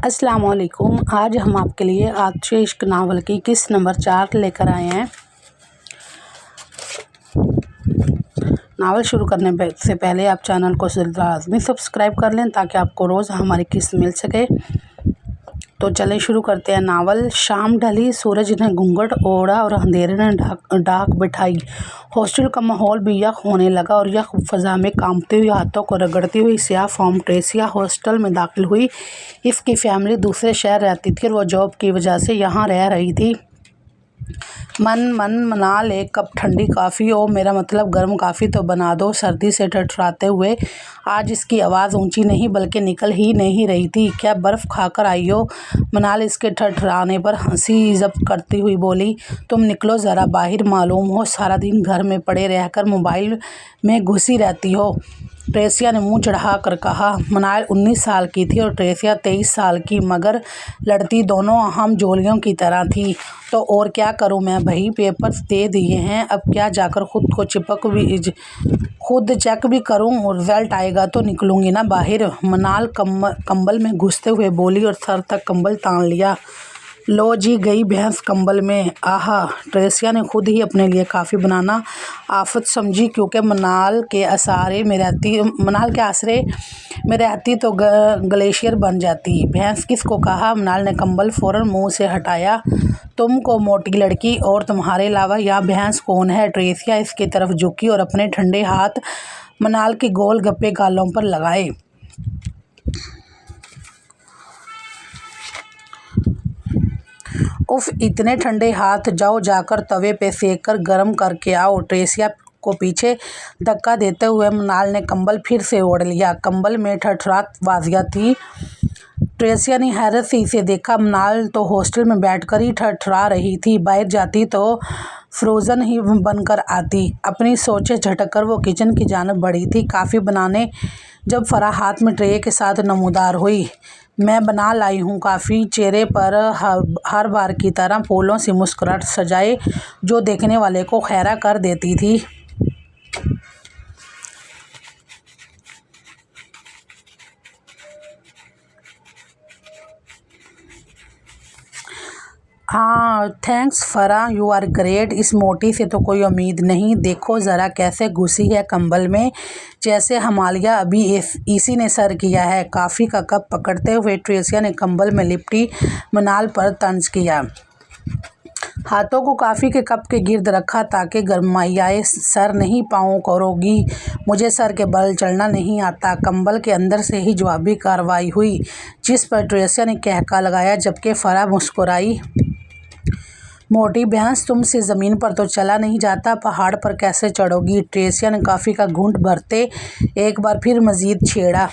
अस्सलाम वालेकुम। आज हम आपके लिए आतिश इश्क नावल की किस्त नंबर 4 लेकर आए हैं। नावल शुरू करने से पहले आप चैनल को लाज़मी सब्सक्राइब कर लें ताकि आपको रोज़ हमारी किस्त मिल सके। तो चलें शुरू करते हैं नावल। शाम ढली, सूरज ने घूंघट ओढ़ा और अंधेरे ने डाक बिठाई। हॉस्टल का माहौल भी यख होने लगा और यख फ़ज़ा में कांपते हुए हाथों को रगड़ती हुई स्याह फॉर्म ट्रेसिया हॉस्टल में दाखिल हुई। इसकी फैमिली दूसरे शहर रहती थी और वह जॉब की वजह से यहाँ रह रही थी। मनाल एक कप ठंडी काफ़ी, ओ मेरा मतलब गर्म काफ़ी तो बना दो, सर्दी से ठठराते हुए। आज इसकी आवाज़ ऊंची नहीं बल्कि निकल ही नहीं रही थी। क्या बर्फ़ खाकर आई हो? मनाल इसके ठठराने पर हंसी जब्त करती हुई बोली। तुम निकलो ज़रा बाहर, मालूम हो सारा दिन घर में पड़े रहकर मोबाइल में घुसी रहती हो। ट्रेसिया ने मुंह चढ़ा कर कहा। मनाल 19 साल की थी और ट्रेसिया 23 साल की, मगर लड़ती दोनों अहम जोलियों की तरह थी। तो और क्या करूं मैं भाई, पेपर्स दे दिए हैं, अब क्या जाकर खुद चेक भी करूं और रिजल्ट आएगा तो निकलूंगी ना बाहर। मनाल कंबल में घुसते हुए बोली और सर तक कंबल तान लिया। लो जी, गई भैंस कंबल में। आहा, ट्रेसिया ने खुद ही अपने लिए काफ़ी बनाना आफत समझी, क्योंकि मनाल के आसरे में रहती तो ग्लेशियर बन जाती। भैंस किसको कहा? मनाल ने कंबल फ़ौरन मुंह से हटाया। तुमको मोटी लड़की, और तुम्हारे अलावा यहाँ भैंस कौन है? ट्रेसिया इसकी तरफ झुकी और अपने ठंडे हाथ मनाल के गोल गप्पे गालों पर लगाए। उफ, इतने ठंडे हाथ, जाओ जाकर तवे पे सेक कर गर्म करके आओ। ट्रेसिया को पीछे धक्का देते हुए मनाल ने कंबल फिर से ओढ़ लिया। कंबल में ठठरात वाजिया थी। ट्रेसिया ने हैरत से इसे देखा। मनाल तो हॉस्टल में बैठकर ही ठठरा रही थी, बाहर जाती तो फ्रोज़न ही बनकर आती। अपनी सोचें झटक वो किचन की जानब बढ़ी थी काफ़ी बनाने, जब फराह हाथ में ट्रे के साथ नमूदार हुई। मैं बना लाई हूँ काफ़ी। चेहरे पर हर बार की तरह फूलों से मुस्कुराहट सजाए जो देखने वाले को खैरा कर देती थी। हाँ, थैंक्स फरा, यू आर ग्रेट। इस मोटी से तो कोई उम्मीद नहीं। देखो ज़रा कैसे घुसी है कंबल में, जैसे हिमालय अभी इसी ने सर किया है। कॉफ़ी का कप पकड़ते हुए ट्रेसिया ने कंबल में लिपटी मनाल पर तंज किया। हाथों को कॉफ़ी के कप के गिर्द रखा ताकि गरमाई आए। सर नहीं पाँव करोगी? मुझे सर के बल चलना नहीं आता। कंबल के अंदर से ही जवाबी कार्रवाई हुई, जिस पर ट्रेसिया ने कहका लगाया, जबकि फरा मुस्कुराई। मोटी भैंस, तुमसे ज़मीन पर तो चला नहीं जाता, पहाड़ पर कैसे चढ़ोगी? ट्रेसिया ने कॉफ़ी का घूंट भरते एक बार फिर मज़ीद छेड़ा।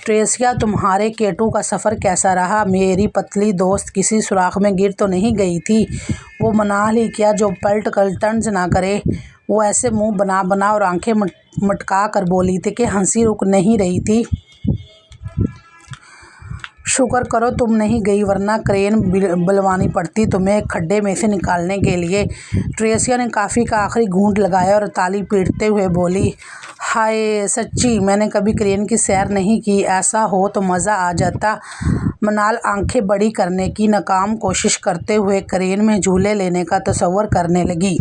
ट्रेसिया, तुम्हारे केटू का सफ़र कैसा रहा? मेरी पतली दोस्त किसी सुराख में गिर तो नहीं गई थी? वो मनाल ही क्या जो पलट कर तंज ना करे। वो ऐसे मुंह बना और आंखें मटका कर बोली थी कि हंसी रुक नहीं रही थी। शुक्र करो तुम नहीं गई, वरना क्रेन बुलवानी पड़ती तुम्हें खड्डे में से निकालने के लिए। ट्रेसिया ने कॉफ़ी का आखिरी घूंट लगाया और ताली पीटते हुए बोली। हाय सच्ची, मैंने कभी क्रेन की सैर नहीं की, ऐसा हो तो मज़ा आ जाता। मनाल आंखें बड़ी करने की नाकाम कोशिश करते हुए क्रेन में झूले लेने का तसव्वुर करने लगी।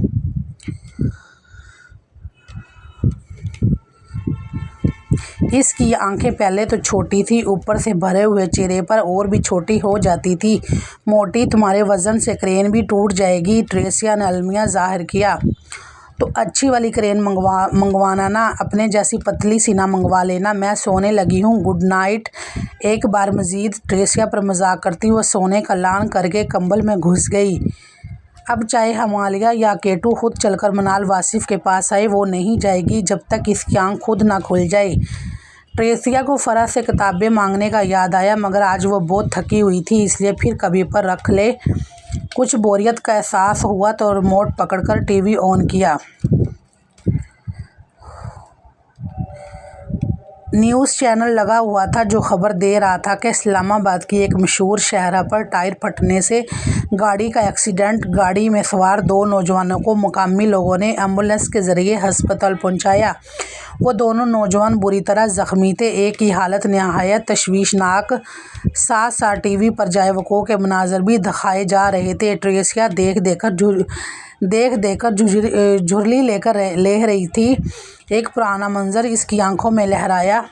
इसकी आंखें पहले तो छोटी थी, ऊपर से भरे हुए चेहरे पर और भी छोटी हो जाती थी। मोटी, तुम्हारे वज़न से क्रेन भी टूट जाएगी। ट्रेसिया ने अलमिया ज़ाहिर किया। तो अच्छी वाली क्रेन मंगवाना ना, अपने जैसी पतली सी ना मंगवा लेना। मैं सोने लगी हूँ, गुड नाइट। एक बार मज़ीद ट्रेसिया पर मजाक करती हुए सोने का ऐलान करके कंबल में घुस गई। अब चाहे हिमालय या केटू खुद चलकर मनाल वासिफ के पास आए, वो नहीं जाएगी जब तक इसकी आँख खुद ना खुल जाए। ट्रेसिया को फरा से किताबें मांगने का याद आया, मगर आज वो बहुत थकी हुई थी, इसलिए फिर कभी पर रख ले। कुछ बोरियत का एहसास हुआ तो रिमोट पकड़कर टीवी ऑन किया। न्यूज़ चैनल लगा हुआ था जो खबर दे रहा था कि इस्लामाबाद की एक मशहूर शाहरा पर टायर फटने से गाड़ी का एक्सीडेंट। गाड़ी में सवार 2 नौजवानों को मुकामी लोगों ने एम्बुलेंस के जरिए अस्पताल पहुंचाया। वो दोनों नौजवान बुरी तरह जख्मी थे। एक की हालत नहायत तशवीशनाक। साथ साथ टीवी पर जाए वक़ूअ के मनाज़र भी दिखाए जा रहे थे। ट्रेसिया देख देकर झुर्री ले रही थी। एक पुराना मंजर इसकी आंखों में लहराया।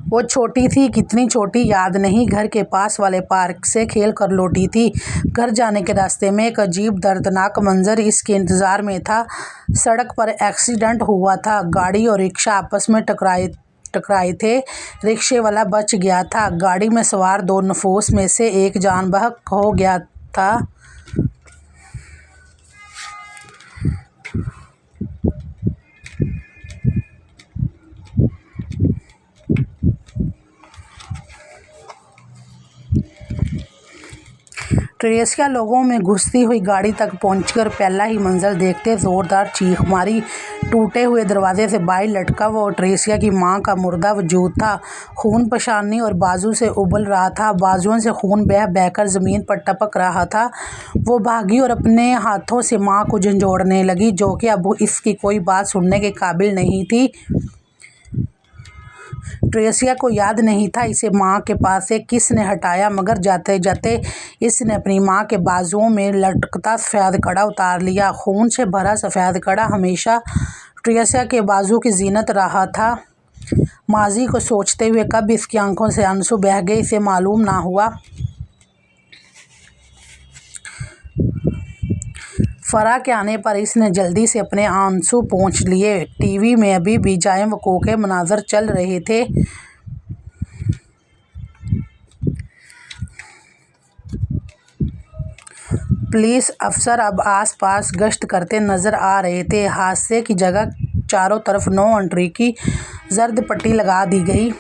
वो छोटी थी, कितनी छोटी याद नहीं। घर के पास वाले पार्क से खेल कर लौटी थी। घर जाने के रास्ते में एक अजीब दर्दनाक मंजर इसके इंतज़ार में था। सड़क पर एक्सीडेंट हुआ था। गाड़ी और रिक्शा आपस में टकराए थे। रिक्शे वाला बच गया था। गाड़ी में सवार 2 नफूस में से एक जान बहक हो गया था। ट्रेसिया लोगों में घुसती हुई गाड़ी तक पहुंचकर पहला ही मंजर देखते ज़ोरदार चीख मारी। टूटे हुए दरवाजे से बाहर लटका वो ट्रेसिया की मां का मुर्दा वजूद था। खून पेशानी और बाजू से उबल रहा था। बाजुओं से खून बह बहकर ज़मीन पर टपक रहा था। वो भागी और अपने हाथों से मां को झंझोड़ने लगी, जो कि अब इसकी कोई बात सुनने के काबिल नहीं थी। ट्रेसिया को याद नहीं था इसे माँ के पास से किसने हटाया, मगर जाते जाते इसने अपनी माँ के बाजुओं में लटकता सफ़ेद कड़ा उतार लिया। खून से भरा सफ़ेद कड़ा हमेशा ट्रेसिया के बाजू की जीनत रहा था। माजी को सोचते हुए कब इसकी आंखों से आंसू बह गए इसे मालूम ना हुआ। फरा के आने पर इसने जल्दी से अपने आंसू पोंछ लिए। टीवी में अभी भी जाए वक़ूअ के मनाज़र चल रहे थे। पुलिस अफसर अब आसपास गश्त करते नज़र आ रहे थे। हादसे की जगह चारों तरफ नो एंट्री की जर्द पट्टी लगा दी गई।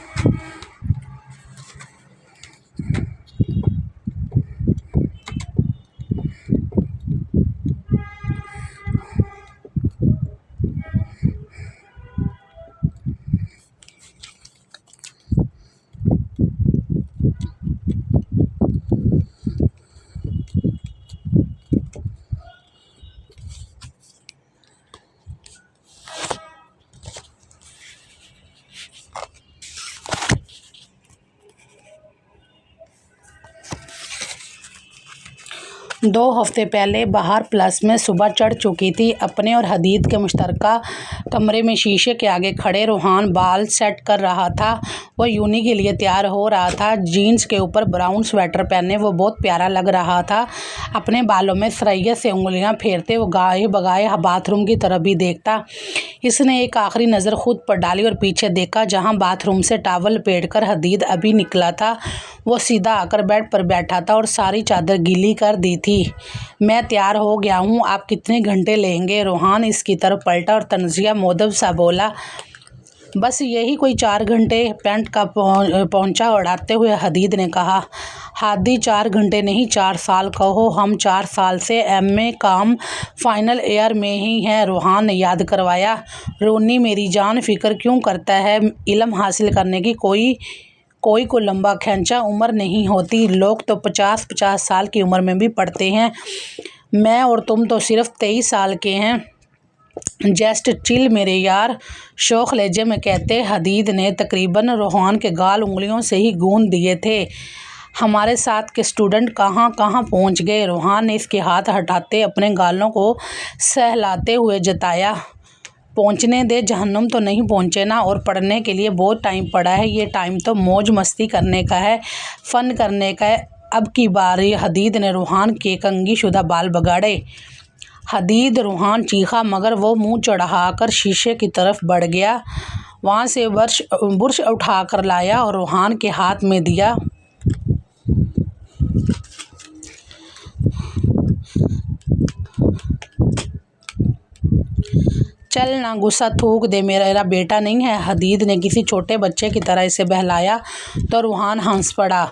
दो हफ्ते पहले बाहर प्लस में सुबह चढ़ चुकी थी। अपने और हदीद के मुश्तरका कमरे में शीशे के आगे खड़े रूहान बाल सेट कर रहा था। वह यूनी के लिए तैयार हो रहा था। जीन्स के ऊपर ब्राउन स्वेटर पहने वो बहुत प्यारा लग रहा था। अपने बालों में सरैयत से उंगलियां फेरते वो गाए बगाए बाथरूम की तरफ भी देखता। इसने एक आखिरी नज़र खुद पर डाली और पीछे देखा, जहां बाथरूम से टॉवल लपेटकर हदीद अभी निकला था। वो सीधा आकर बेड पर बैठा था और सारी चादर गीली कर दी थी। मैं तैयार हो गया हूँ, आप कितने घंटे लेंगे? रूहान इसकी तरफ पलटा और तंजिया मोदब सा बोला, बस यही कोई 4 घंटे। पैंट का पहुंचा उड़ाते हुए हदीद ने कहा, हादी 4 घंटे नहीं 4 साल कहो, हम 4 साल से एमए काम फाइनल ईयर में ही हैं। रूहान ने याद करवाया। रोनी मेरी जान फिक्र क्यों करता है? इल्म हासिल करने की कोई को लंबा खैंचा उम्र नहीं होती। लोग तो 50-50 साल की उम्र में भी पढ़ते हैं। मैं और तुम तो सिर्फ 23 साल के हैं। जस्ट चिल मेरे यार, शौक लहजे में कहते हदीद ने तकरीबन रूहान के गाल उंगलियों से ही गूंद दिए थे। हमारे साथ के स्टूडेंट कहाँ पहुँच गए? रूहान ने इसके हाथ हटाते अपने गालों को सहलाते हुए जताया, पहुँचने दे, जहन्नुम तो नहीं पहुँचे ना। और पढ़ने के लिए बहुत टाइम पड़ा है। ये टाइम तो मौज मस्ती करने का है, फ़न करने का है। अब की बारी। हदीद ने रूहान के कंघी शुदा बाल बगाड़े। हदीद, रूहान चीखा, मगर वो मुंह चढ़ाकर शीशे की तरफ बढ़ गया। वहाँ से बुरश उठाकर लाया और रूहान के हाथ में दिया। चल ना, गुस्सा थूक दे, मेरा बेटा नहीं है। हदीद ने किसी छोटे बच्चे की तरह इसे बहलाया तो रूहान हंस पड़ा।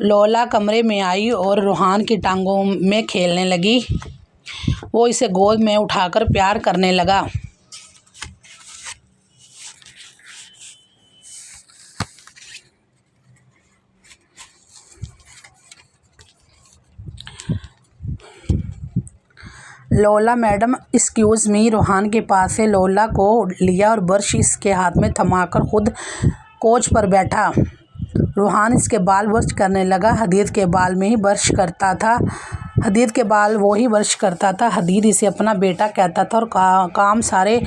लोला कमरे में आई और रूहान की टांगों में खेलने लगी। वो इसे गोद में उठाकर प्यार करने लगा। लोला मैडम एक्सक्यूज़ मी। रूहान के पास से लोला को लिया और ब्रश इसके हाथ में थमाकर खुद कोच पर बैठा। रूहान इसके बाल ब्रश करने लगा। हदीद के बाल में ही ब्रश करता था हदीद के बाल वो ही ब्रश करता था। हदीद इसे अपना बेटा कहता था और काम सारे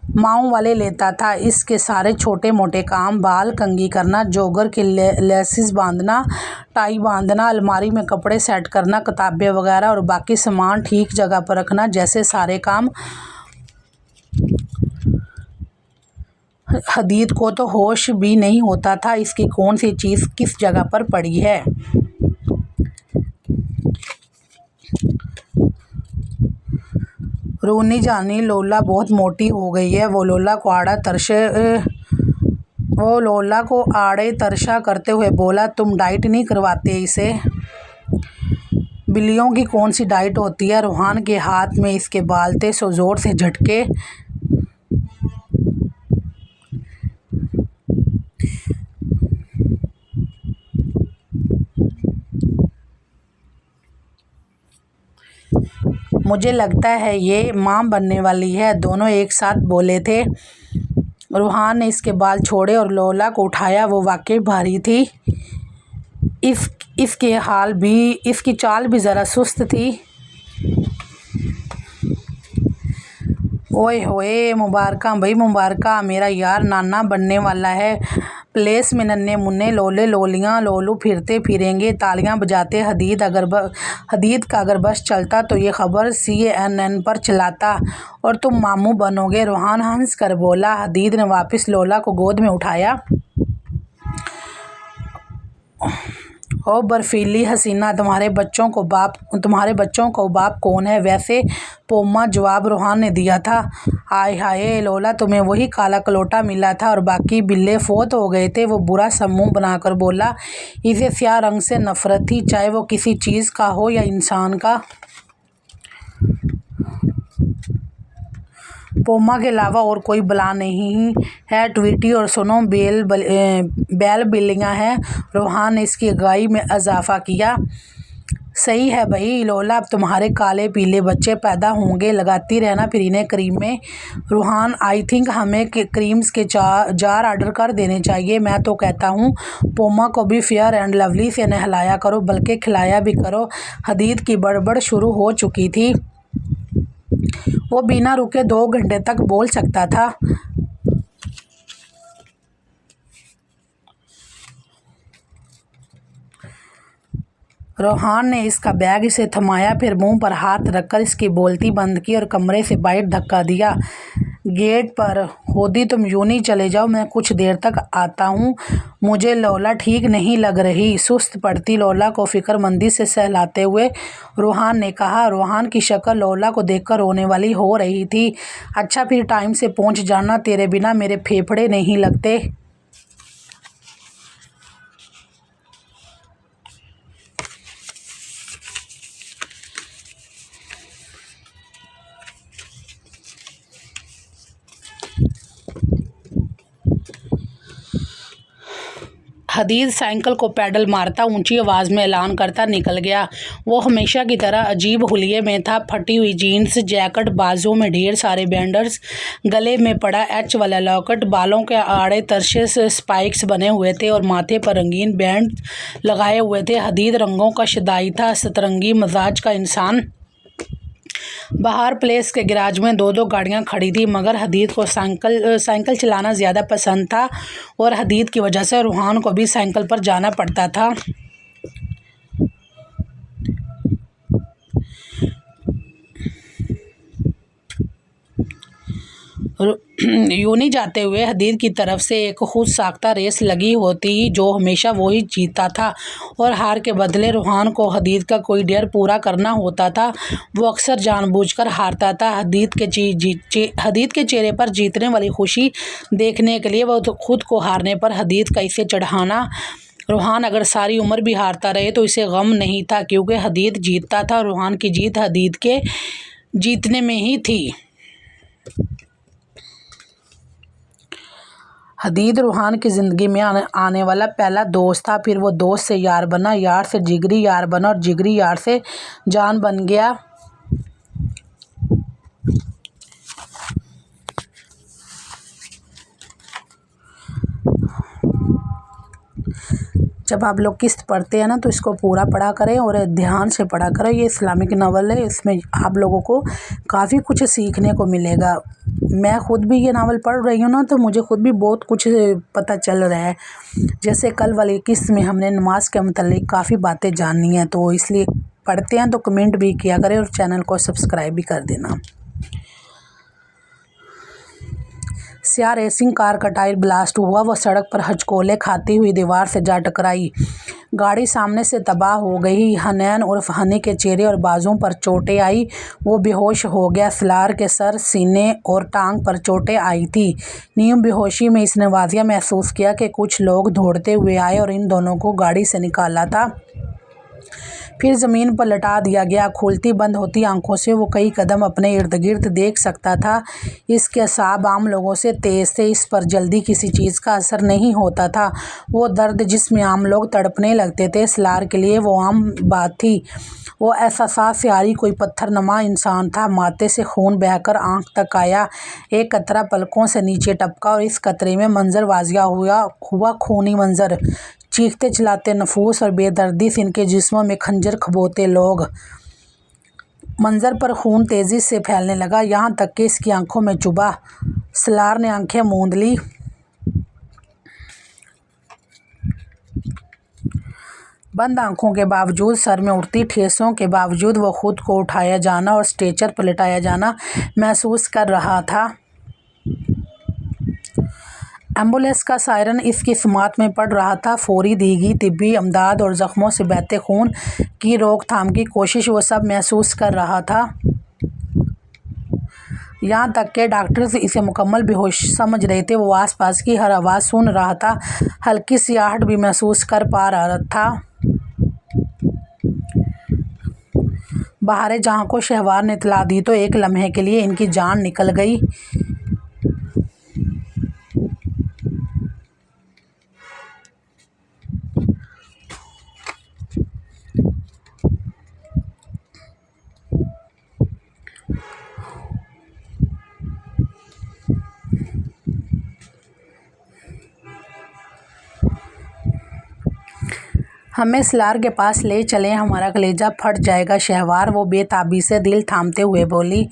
माओं वाले लेता था। इसके सारे छोटे मोटे काम, बाल कंघी करना, जोगर के लेसिस बांधना, टाई बांधना, अलमारी में कपड़े सेट करना, किताबें वगैरह और बाकी सामान ठीक जगह पर रखना, जैसे सारे काम हदीद को तो होश भी नहीं होता था इसकी कौन सी चीज़ किस जगह पर पड़ी है। रोनी जानी लोला बहुत मोटी हो गई है। वो लोला को आड़े तरशा करते हुए बोला, तुम डाइट नहीं करवाते इसे? बिल्लियों की कौन सी डाइट होती है? रूहान के हाथ में इसके बाल थे, सो जोर से झटके। मुझे लगता है ये मां बनने वाली है, दोनों एक साथ बोले थे। रूहान ने इसके बाल छोड़े और लोला को उठाया। वो वाकई भारी थी। इसकी चाल भी ज़रा सुस्त थी। ओए होए, मुबारका भाई मुबारका, मेरा यार नाना बनने वाला है। प्लेस में नन्हे मुन्ने लोले लोलियां लोलू फिरते फिरेंगे, तालियां बजाते। हदीद का अगर बस चलता तो ये खबर CNN पर चलाता और तुम मामू बनोगे। रूहान हंस कर बोला। हदीद ने वापस लोला को गोद में उठाया। ओ बर्फीली हसीना, तुम्हारे बच्चों को बाप कौन है वैसे? पोम्मा जवाब रूहान ने दिया था। आय हाय लोला, तुम्हें वही काला कलोटा मिला था और बाकी बिल्ले फोत हो गए थे। वो बुरा सा मुंह बनाकर बोला। इसे स्याह रंग से नफरत थी, चाहे वो किसी चीज़ का हो या इंसान का। पोम्मा के अलावा और कोई बला नहीं है। ट्वीटी और सुनो बैल बिल्लियाँ हैं। रूहान ने इसकी अगुवाई में इजाफा किया। सही है भाई लोला, अब तुम्हारे काले पीले बच्चे पैदा होंगे, लगाती रहना फिर इन्हें क्रीम में। रूहान, आई थिंक हमें क्रीम्स के जार ऑर्डर कर देने चाहिए। मैं तो कहता हूँ पोम्मा को भी फेयर एंड लवली से नहलाया करो, बल्कि खिलाया भी करो। हदीद की बड़बड़ शुरू हो चुकी थी। वो बिना रुके 2 घंटे तक बोल सकता था। रूहान ने इसका बैग इसे थमाया, फिर मुंह पर हाथ रखकर इसकी बोलती बंद की और कमरे से बाहर धक्का दिया। गेट पर होदी, तुम यूं नहीं चले जाओ, मैं कुछ देर तक आता हूँ। मुझे लोला ठीक नहीं लग रही। सुस्त पड़ती लोला को फिक्रमंदी से सहलाते हुए रूहान ने कहा। रूहान की शक्ल लोला को देखकर रोने वाली हो रही थी। अच्छा फिर टाइम से पहुँच जाना, तेरे बिना मेरे फेफड़े नहीं लगते। हदीद साइकिल को पैडल मारता ऊंची आवाज़ में ऐलान करता निकल गया। वो हमेशा की तरह अजीब हुलिये में था। फटी हुई जीन्स जैकेट, बाजुओं में ढेर सारे बैंडर्स, गले में पड़ा H वाला लॉकेट, बालों के आड़े तरशे से स्पाइक्स बने हुए थे और माथे पर रंगीन बैंड लगाए हुए थे। हदीद रंगों का शदाई था, सतरंगी मिजाज का इंसान। बाहर प्लेस के गैराज में 2-2 गाड़ियां खड़ी थी, मगर हदीद को साइकिल चलाना ज़्यादा पसंद था और हदीद की वजह से रूहान को भी साइकिल पर जाना पड़ता था। यूनी जाते हुए हदीद की तरफ से एक खुद साख्ता रेस लगी होती, जो हमेशा वही जीतता था और हार के बदले रूहान को हदीद का कोई डेयर पूरा करना होता था। वो अक्सर जानबूझकर हारता था। हदीद के चेहरे पर जीतने वाली खुशी देखने के लिए वो तो खुद को हारने पर हदीद का इसे चढ़ाना। रूहान अगर सारी उम्र भी हारता रहे तो इसे गम नहीं था, क्योंकि हदीद जीतता था। रूहान की जीत हदीद के जीतने में ही थी। हदीद रूहान की ज़िंदगी में आने वाला पहला दोस्त था। फिर वो दोस्त से यार बना, यार से जिगरी यार बना और जिगरी यार से जान बन गया। जब आप लोग किस्त पढ़ते हैं ना तो इसको पूरा पढ़ा करें और ध्यान से पढ़ा करें। ये इस्लामिक नावल है, इसमें आप लोगों को काफ़ी कुछ सीखने को मिलेगा। मैं ख़ुद भी ये नावल पढ़ रही हूँ ना, तो मुझे ख़ुद भी बहुत कुछ पता चल रहा है। जैसे कल वाली किस्त में हमने नमाज के मतलब काफ़ी बातें जाननी है, तो इसलिए पढ़ते हैं तो कमेंट भी किया करें और चैनल को सब्सक्राइब भी कर देना। सिया रेसिंग कार का टायर ब्लास्ट हुआ, वह सड़क पर हचकोले खाती हुई दीवार से जा टकराई। गाड़ी सामने से तबाह हो गई। हनैन उर्फ हनी के चेहरे और बाजुओं पर चोटें आई। वो बेहोश हो गया। सलार के सर, सीने और टांग पर चोटें आई थी। नीम बेहोशी में इसने वाजिया महसूस किया कि कुछ लोग दौड़ते हुए आए और इन दोनों को गाड़ी से निकाला था। फिर ज़मीन पर लटा दिया गया। खुलती बंद होती आंखों से वो कई कदम अपने इर्द गिर्द देख सकता था। इसके असाब आम लोगों से तेज़ थे। इस पर जल्दी किसी चीज़ का असर नहीं होता था। वो दर्द जिसमें आम लोग तड़पने लगते थे, सलार के लिए वो आम बात थी। वो एहसास से आरी कोई पत्थरनुमा इंसान था। माथे से खून बहकर आंख तक आया। एक कतरा पलकों से नीचे टपका और इस कतरे में मंजर वाजिया हुआ खूनी मंजर। चीखते चिल्लाते नफूस और बेदर्दी से इनके जिस्मों में खंजर खबोते लोग। मंजर पर खून तेज़ी से फैलने लगा, यहाँ तक कि इसकी आंखों में चुभा। सलार ने आंखें मूंद ली। बंद आंखों के बावजूद, सर में उठती ठेसों के बावजूद वो खुद को उठाया जाना और स्ट्रेचर पर लिटाया जाना महसूस कर रहा था। एम्बुलेंस का सायरन इसकी समात में पड़ रहा था। फौरी दी गई तिब्बी अमदाद और ज़ख्मों से बहते खून की रोकथाम की कोशिश वो सब महसूस कर रहा था। यहाँ तक कि डॉक्टर्स इसे मुकम्मल बेहोश समझ रहे थे। वो आसपास की हर आवाज़ सुन रहा था, हल्की सी आहट भी महसूस कर पा रहा था। बहारे जहाँ को शहवार ने इतला दी तो एक लम्हे के लिए इनकी जान निकल गई। हमें सलार के पास ले चलें, हमारा कलेजा फट जाएगा शहवार, वो बेताबी से दिल थामते हुए बोली।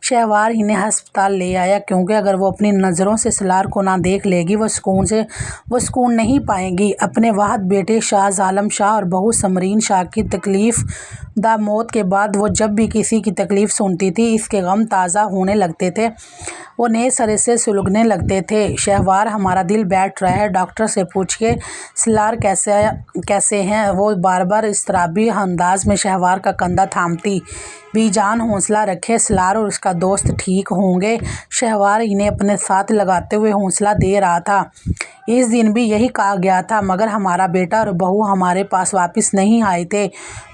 शहवार इन्हें हस्पताल ले आया, क्योंकि अगर वो अपनी नज़रों से सलार को ना देख लेगी वो सुकून नहीं पाएंगी। अपने वाहद बेटे शाह आलम शाह और बहू समरीन शाह की तकलीफ़ दा मौत के बाद वो जब भी किसी की तकलीफ़ सुनती थी, इसके गम ताज़ा होने लगते थे। वो नए सिरे से सुलगने लगते थे। शहवार, हमारा दिल बैठ रहा है, डॉक्टर से पूछ के सलार कैसे हैं। वो बार बार इस्तराबी अंदाज में शहवार का कंधा थामती। बेजान हौसला रखे, सलार और उसका दोस्त ठीक होंगे। शहवार इन्हें अपने साथ लगाते हुए हौसला दे रहा था। इस दिन भी यही कहा गया था, मगर हमारा बेटा और बहू हमारे पास वापस नहीं आए थे।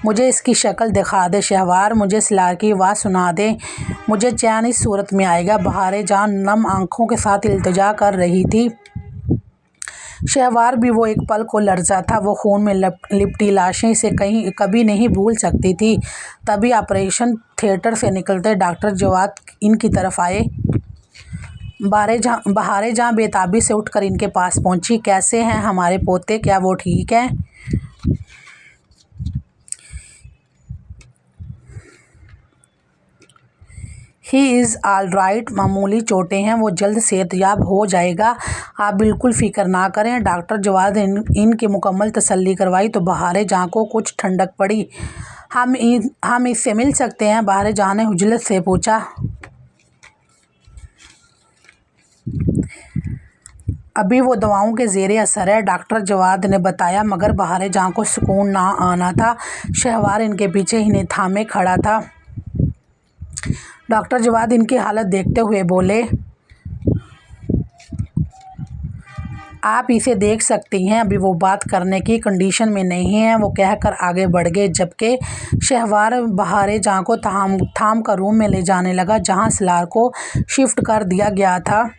मुझे इसकी शक्ल दिखा दे शहवार, मुझे सलार की आवाज़ सुना दे, मुझे चैन इस सूरत में आएगा। बहारे जान नम आंखों के साथ इल्तिजा कर रही थी। शहवार भी वो एक पल को लर्जा था। वो खून में लिपटी लाशें इसे कभी नहीं भूल सकती थी। तभी ऑपरेशन थिएटर से निकलते डॉक्टर जवाद इनकी तरफ आए। बहारे जहाँ बेताबी से उठकर इनके पास पहुंची। कैसे हैं हमारे पोते, क्या वो ठीक हैं? ही इज़ ऑल राइट, मामूली चोटें हैं, वो जल्द सेहतयाब हो जाएगा, आप बिल्कुल फ़िक्र ना करें। डॉक्टर जवाद इनकी मुकम्मल तसल्ली करवाई तो बहारे जहाँ को कुछ ठंडक पड़ी। हम इससे मिल सकते हैं? बहारे जहाँ ने हुजलत से पूछा। अभी वो दवाओं के ज़ेरे असर है, डॉक्टर जवाद ने बताया, मगर बहारे जहाँ को सुकून ना आना था। शहवार इनके पीछे इन्हें थामे खड़ा था। डॉक्टर जवाद इनकी हालत देखते हुए बोले, आप इसे देख सकती हैं, अभी वो बात करने की कंडीशन में नहीं है, वो कहकर आगे बढ़ गए। जबकि शहवार बहारे जहाँ को थाम कर रूम में ले जाने लगा, जहाँ सलार को शिफ्ट कर दिया गया था।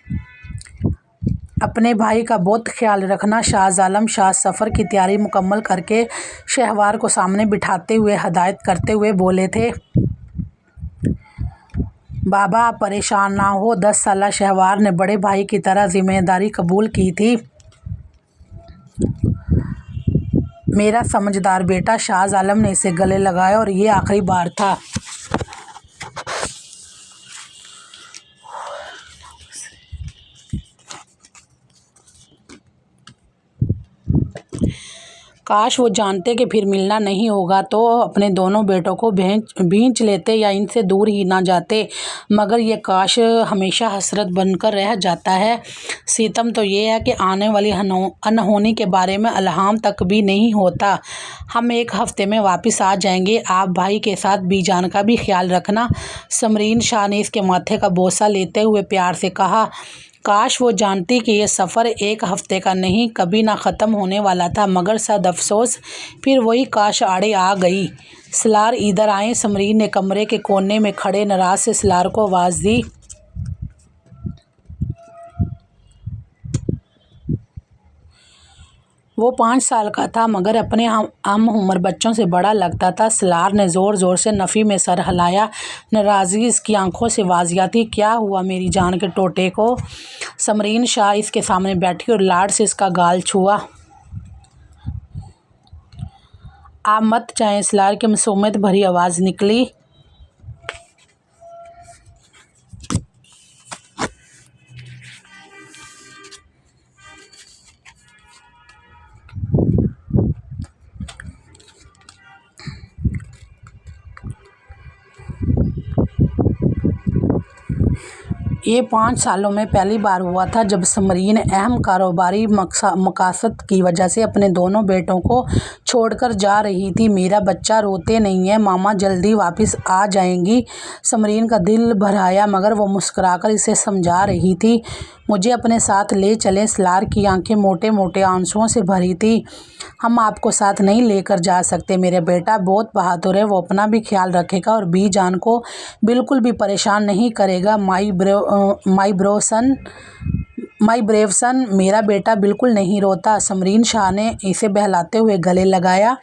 अपने भाई का बहुत ख्याल रखना। शाह आलम शाह सफ़र की तैयारी मुकम्मल करके शहवार को सामने बिठाते हुए हदायत करते हुए बोले थे, बाबा आप परेशान ना हो। 10 साला शहवार ने बड़े भाई की तरह जिम्मेदारी कबूल की थी। मेरा समझदार बेटा। शाह आलम ने इसे गले लगाया और ये आखिरी बार था। काश वो जानते कि फिर मिलना नहीं होगा तो अपने दोनों बेटों को भींच लेते या इनसे दूर ही ना जाते, मगर ये काश हमेशा हसरत बनकर रह जाता है। सितम तो ये है कि आने वाली अनहोनी के बारे में इल्हाम तक भी नहीं होता। हम 1 हफ्ते में वापस आ जाएंगे। आप भाई के साथ बीजान का भी ख्याल रखना। समरीन शाह ने इसके माथे का बोसा लेते हुए प्यार से कहा। काश वो जानती कि यह सफ़र 1 हफ्ते का नहीं, कभी ना ख़त्म होने वाला था, मगर सद अफसोस फिर वही काश आड़े आ गई। सलार इधर आए। समरीन ने कमरे के कोने में खड़े नाराज से सलार को आवाज़ दी। वो 5 साल का था, मगर अपने हम उम्र बच्चों से बड़ा लगता था। सलार ने ज़ोर ज़ोर से नफ़ी में सर हिलाया। नाराज़गी इसकी आंखों से वाजिया थी। क्या हुआ मेरी जान के टोटे को? समरीन शाह इसके सामने बैठी और लाड से इसका गाल छुआ। आप मत जाएं, सलार की मासूमियत भरी आवाज़ निकली। ये 5 सालों में पहली बार हुआ था जब समरीन अहम कारोबारी मकासद की वजह से अपने दोनों बेटों को छोड़कर जा रही थी। मेरा बच्चा, रोते नहीं है, मामा जल्दी वापस आ जाएंगी। समरीन का दिल भर आया, मगर वो मुस्कुराकर इसे समझा रही थी। मुझे अपने साथ ले चलें। सलार की आंखें मोटे मोटे आंसुओं से भरी थी। हम आपको साथ नहीं लेकर जा सकते। मेरे बेटा बहुत बहादुर है, वो अपना भी ख्याल रखेगा और बीजान को बिल्कुल भी परेशान नहीं करेगा। माई ब्रेव सन, मेरा बेटा बिल्कुल नहीं रोता। समरीन शाह ने इसे बहलाते हुए गले लगाया,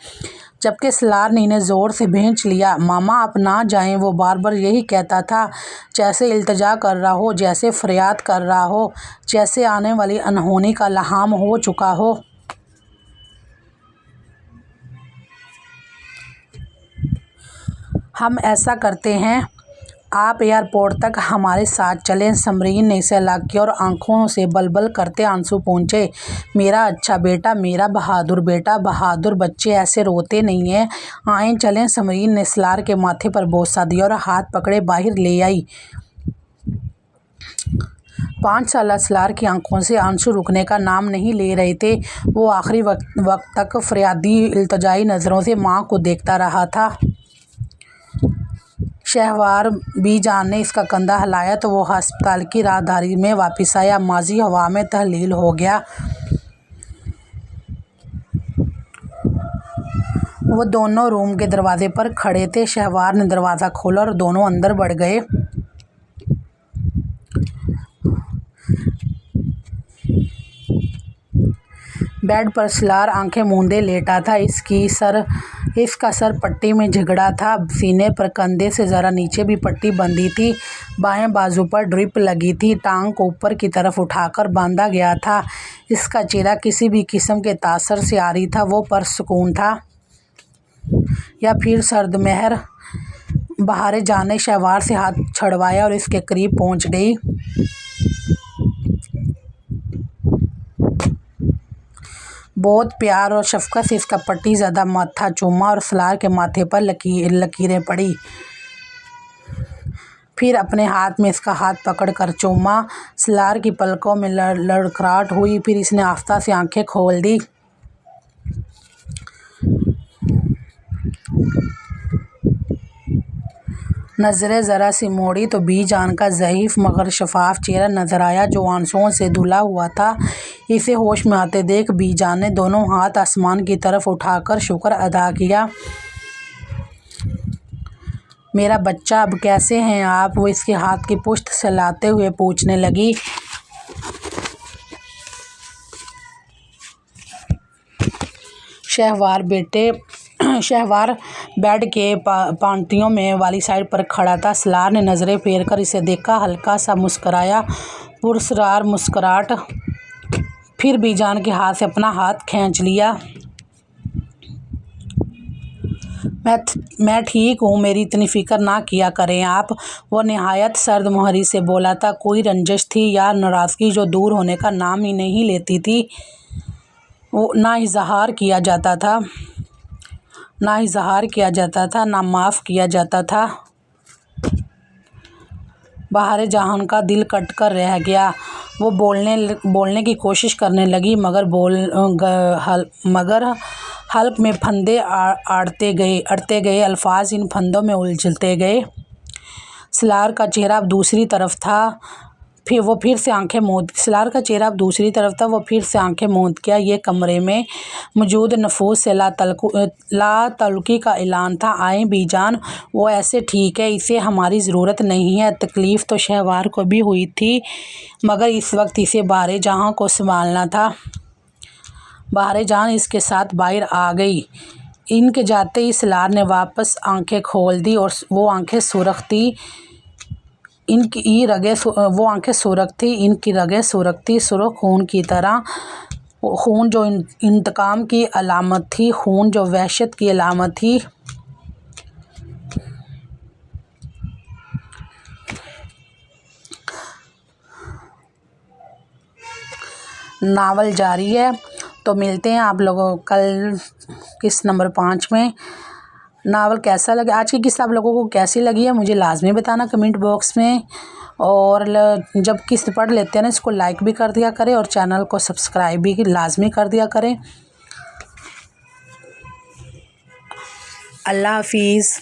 जबकि सलार ने इन्हें ज़ोर से भींच लिया। मामा आप ना जाएं, वो बार बार यही कहता था, जैसे इल्तिजा कर रहा हो, जैसे फरियाद कर रहा हो, जैसे आने वाली अनहोनी का इल्हाम हो चुका हो। हम ऐसा करते हैं, आप एयरपोर्ट तक हमारे साथ चलें। समरीन ने इसे अलग किया और आंखों से बलबल करते आंसू पहुँचे। मेरा अच्छा बेटा, मेरा बहादुर बेटा। बहादुर बच्चे ऐसे रोते नहीं हैं। आएँ चलें। समरीन ने सलार के माथे पर बोसा दिया और हाथ पकड़े बाहर ले आई। 5 साल सलार की आंखों से आंसू रुकने का नाम नहीं ले रहे थे। वो आखिरी वक्त तक फरियादी इल्तिजाई नज़रों से माँ को देखता रहा था। शहवार बीजान ने इसका कंधा हिलाया तो वो अस्पताल की राहदारी में वापस आया। माजी हवा में तहलील हो गया। वो दोनों रूम के दरवाजे पर खड़े थे। शहवार ने दरवाज़ा खोला और दोनों अंदर बढ़ गए। बेड पर सलार आंखें मूंदे लेटा था। इसका सर पट्टी में झगड़ा था। सीने पर कंधे से ज़रा नीचे भी पट्टी बंधी थी। बाएं बाजू पर ड्रिप लगी थी। टांग को ऊपर की तरफ उठाकर बांधा गया था। इसका चेहरा किसी भी किस्म के तासर से आरी था। वो पुरसुकून था या फिर सर्द महर। बाहर जाने शहवार से हाथ छड़वाया और इसके करीब पहुंच गई। बहुत प्यार और शफकत से इसका पट्टी ज़्यादा माथा चूमा और सलार के माथे पर लकीरें पड़ी। फिर अपने हाथ में इसका हाथ पकड़कर चूमा। सलार की पलकों में लड़खड़ाहट हुई। फिर इसने आस्ता से आंखें खोल दी। नज़रें ज़रा सी मोड़ी तो बीजान का ज़ईफ़ मगर शफाफ चेहरा नज़र आया, जो आंसुओं से धुला हुआ था। इसे होश में आते देख बीजान ने दोनों हाथ आसमान की तरफ उठाकर शुक्र अदा किया। मेरा बच्चा, अब कैसे हैं आप? वो इसके हाथ की पुश्त सहलाते हुए पूछने लगी। शहवार बेड के पांतियों में वाली साइड पर खड़ा था। सलार ने नज़रें फेर कर इसे देखा, हल्का सा मुस्कराया, पुरस्कार मुस्कुराहट। फिर बीजान के हाथ से अपना हाथ खींच लिया। मैं ठीक हूँ, मेरी इतनी फ़िक्र ना किया करें आप। वो नहायत सर्द मुहर्री से बोला था। कोई रंजिश थी या नाराज़गी जो दूर होने का नाम ही नहीं लेती थी। वो ना इज़हार किया जाता था, ना माफ़ किया जाता था। बहार जहाँ उनका दिल कट कर रह गया। वो बोलने की कोशिश करने लगी मगर हल्क में फंदे अड़ते गए। अल्फाज इन फंदों में उलझते गए। सलार का चेहरा अब दूसरी तरफ था। वो फिर से आंखें मूंद किया। ये कमरे में मौजूद नफूस से लातल्लुकी का ऐलान था। आए बीजान, वो ऐसे ठीक है, इसे हमारी ज़रूरत नहीं है। तकलीफ़ तो शहवार को भी हुई थी, मगर इस वक्त इसे बहार जहाँ को संभालना था। बहार जहाँ इसके साथ बाहर आ गई। इनके जाते ही सलार ने वापस आंखें खोल दी और वो आंखें सुर्ख थी। इनकी रगें सुर्ख थी, सुर्ख खून की तरह। खून जो इंतकाम की अलामत थी, खून जो वहशत की अलामत थी। नावल जारी है, तो मिलते हैं आप लोगों कल किस्त नंबर 5 में। नावल कैसा लगा, आज की किस्त आप लोगों को कैसी लगी है मुझे लाजमी बताना कमेंट बॉक्स में। और जब किस्त पढ़ लेते हैं ना, इसको लाइक भी कर दिया करें और चैनल को सब्सक्राइब भी लाजमी कर दिया करें। अल्लाह हाफिज़।